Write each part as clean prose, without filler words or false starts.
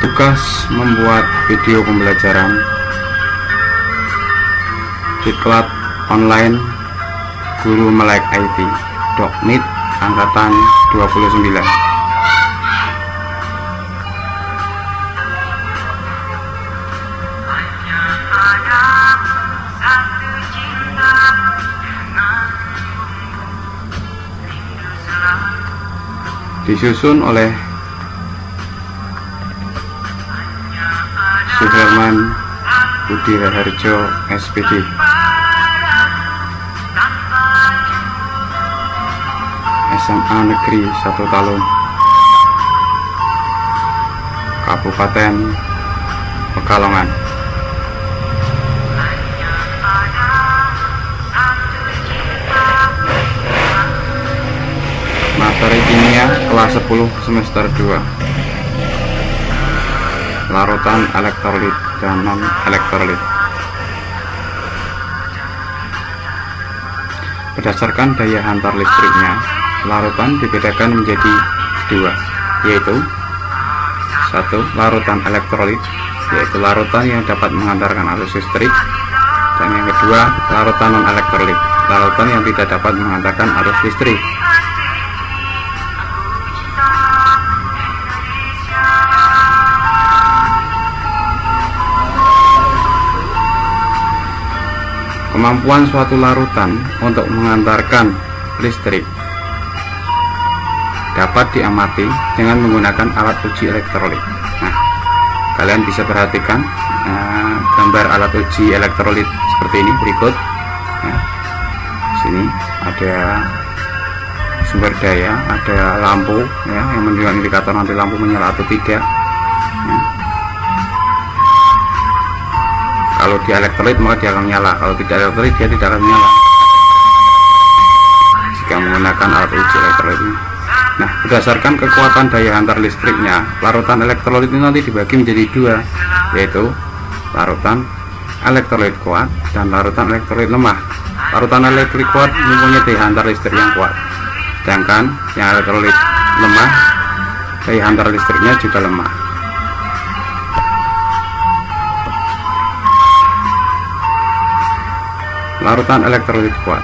Tugas membuat video pembelajaran diklat online Guru Melek IT Doknit angkatan 29. Disusun oleh Suherman Budi Raharjo SPD, SMA Negeri 1 Talun, Kabupaten Pekalongan. Materi kimia kelas 10 semester 2, larutan elektrolit dan non elektrolit. Berdasarkan daya hantar listriknya, larutan dibedakan menjadi dua, yaitu satu, larutan elektrolit, yaitu larutan yang dapat menghantarkan arus listrik, dan yang kedua, larutan non elektrolit, larutan yang tidak dapat menghantarkan arus listrik. Kemampuan suatu larutan untuk mengantarkan listrik dapat diamati dengan menggunakan alat uji elektrolit. Nah, kalian bisa perhatikan gambar alat uji elektrolit seperti ini berikut. Sini ada sumber daya, ada lampu ya, yang menunjukkan indikator nanti lampu menyala atau tidak. Kalau di elektrolit maka dia akan menyala, kalau tidak elektrolit dia tidak akan menyala jika menggunakan alat uji elektrolit ini. Nah, berdasarkan kekuatan daya hantar listriknya, larutan elektrolit ini nanti dibagi menjadi dua, yaitu larutan elektrolit kuat dan larutan elektrolit lemah. Larutan elektrolit kuat mempunyai daya hantar listrik yang kuat, sedangkan yang elektrolit lemah daya hantar listriknya juga lemah. Larutan elektrolit kuat,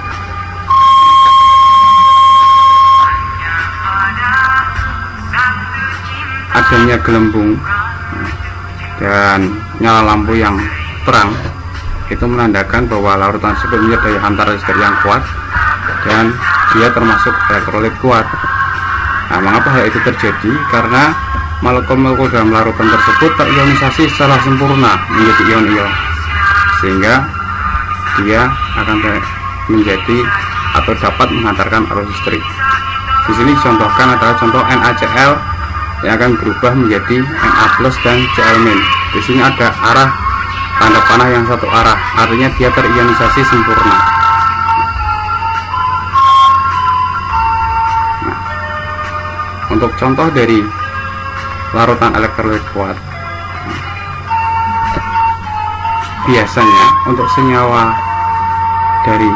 adanya gelembung dan nyala lampu yang terang itu menandakan bahwa larutan tersebut mempunyai daya hantar listrik yang kuat dan dia termasuk elektrolit kuat. Nah, mengapa hal itu terjadi? Karena molekul-molekul dalam larutan tersebut terionisasi secara sempurna menjadi ion-ion, sehingga dia akan menjadi atau dapat menghantarkan arus listrik. Di sini contohkan adalah contoh NaCl yang akan berubah menjadi Na+ dan Cl-. Di sini ada arah tanda panah yang satu arah, artinya dia terionisasi sempurna. Nah, untuk contoh dari larutan elektrolit kuat, biasanya untuk senyawa dari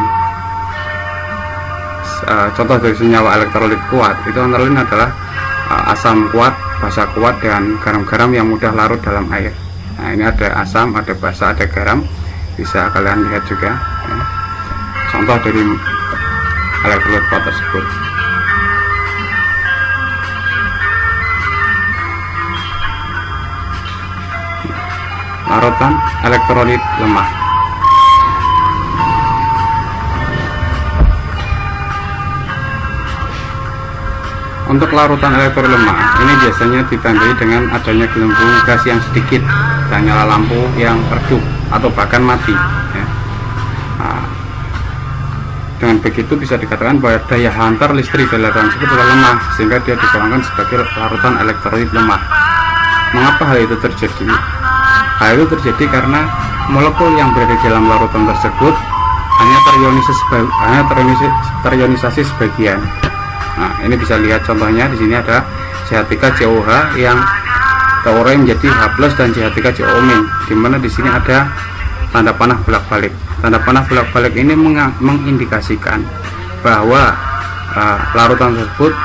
contoh dari senyawa elektrolit kuat itu antara lain adalah asam kuat, basa kuat, dan garam-garam yang mudah larut dalam air. Nah, ini ada asam, ada basa, ada garam, bisa kalian lihat juga ya, contoh dari elektrolit kuat tersebut. Larutan elektrolit lemah. Untuk larutan elektrolit lemah ini biasanya ditandai dengan adanya gelembung gas yang sedikit dan nyala lampu yang redup atau bahkan mati ya. Nah, dengan begitu bisa dikatakan bahwa daya hantar listrik dari larutan tersebut adalah lemah, sehingga dia digolongkan sebagai larutan elektrolit lemah. Mengapa hal itu terjadi? Hal itu terjadi karena molekul yang berada di dalam larutan tersebut hanya terionisasi sebagian. Nah, ini bisa lihat contohnya di sini ada CH3COH yang terurai menjadi H+ dan CH3COO-, di mana di sini ada tanda panah bolak-balik. Tanda panah bolak-balik ini mengindikasikan bahwa larutan tersebut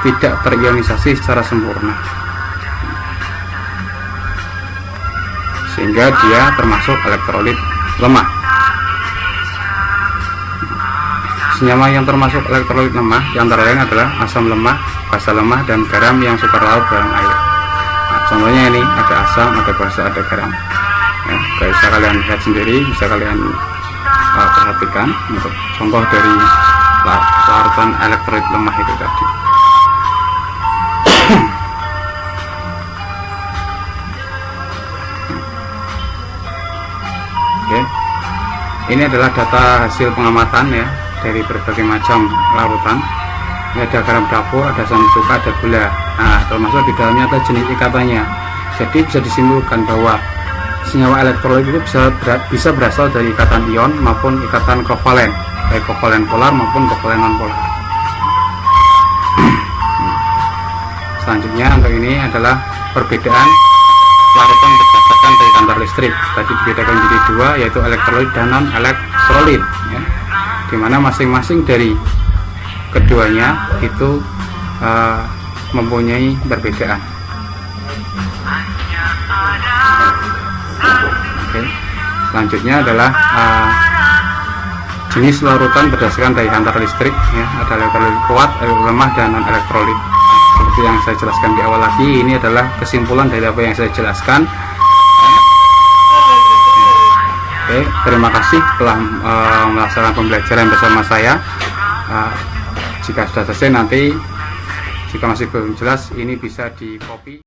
tidak terionisasi secara sempurna. sehingga dia termasuk elektrolit lemah. Senyawa yang termasuk elektrolit lemah diantara lain adalah asam lemah, basa lemah, dan garam yang sukar larut dalam air. Nah, contohnya ini ada asam, ada basa, ada garam. Ya, bisa kalian lihat sendiri, bisa kalian perhatikan untuk contoh dari larutan elektrolit lemah itu tadi. Oke, ini adalah data hasil pengamatan ya dari berbagai macam larutan. Ini ada garam dapur, ada asam cuka, ada gula. Nah, termasuk di dalamnya ada jenis ikatannya. Jadi bisa disimpulkan bahwa senyawa elektrolit itu bisa berasal dari ikatan ion maupun ikatan kovalen, baik kovalen polar maupun kovalen non polar. Selanjutnya untuk ini adalah perbedaan larutan berdasarkan dari kantor listrik. Tadi dibedakan menjadi dua, yaitu elektrolit dan non elektrolit ya, dimana masing-masing dari keduanya itu mempunyai perbedaan. Oke. Selanjutnya adalah jenis larutan berdasarkan dari kantor listrik ya, ada elektrolit kuat, elektrolit lemah, dan non elektrolit. Seperti yang saya jelaskan di awal lagi, ini adalah kesimpulan dari apa yang saya jelaskan. Oke, terima kasih telah melaksanakan pembelajaran bersama saya. Jika sudah selesai nanti, jika masih belum jelas, ini bisa di copy.